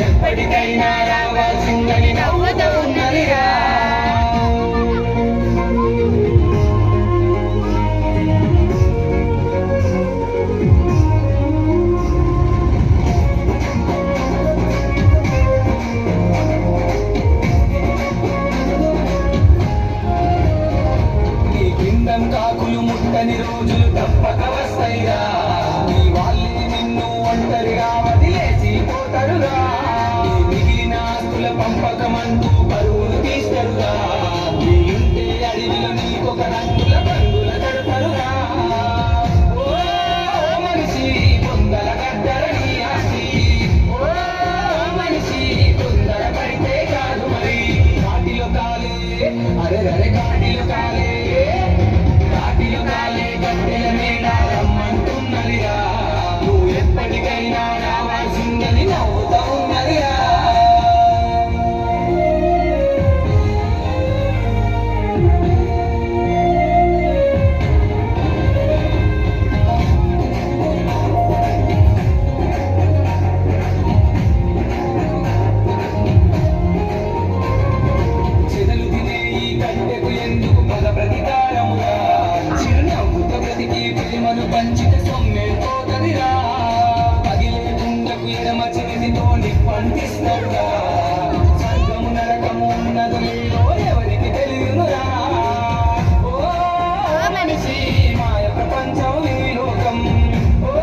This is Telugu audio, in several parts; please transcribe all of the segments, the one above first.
ఎప్పటికైనా రావాల్సిందని నవ్వుతూ ఉన్నదిరా. నీ కిందం కాకులు ముట్టని రోజులు తప్పక వస్తాయిరా. నీ వాళ్ళే నిన్ను ఒంటరిగా వదిలేసి పోతారురా. నీ మిగిలిన ఆస్తుల పంపకమంటూ బరువులు తీస్తారురా. నీ ఉంటే అడవిలో నీకొక రంగుల బంగుల కడతారురా. ఓ మనిషి పొందల గడ్డల నీ ఆస్తి. ఓ మనిషి తొందర పడితే కాదు మరి. కాటిలో కాలే అరెరరే కాటిలో కాలే గట్టెల మీద రమ్మంటున్నదిరా. నువ్వు ఎప్పటికైనా రావాల్సిందని నవ్వుతా ఉన్నదిరా. చెదలు తినే ఈ గట్టెకు ఎందుకు పద ప్రతీకారమురా. చిరునవ్వుతో బ్రతికి ప్రేమను పంచిత సొమ్మే పోతదిరా. పగిలే గుండెకు ఎడమ చేతితో నిప్పంటిస్తాడురా. స్వర్గము నరకము ఉన్నదో లేదో ఎవరికి తెలియనురా. ఓ మనిషి మాయ ప్రపంచం ఈ లోకం. ఓ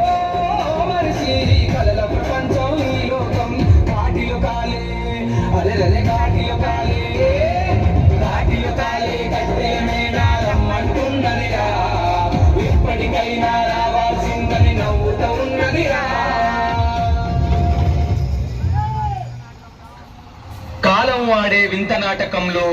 మనిషి కలల ప్రపంచం ఈ లోకం. కాటిలో కాలే అరెరరే కాటిలో కాలే గట్టెల మీద రమ్మంటున్నదిరా. ఎప్పటికైనా రావాల్సిందని నవ్వుతూ ఉన్నదిరా. కాలం వాడే వింత నాటకంలో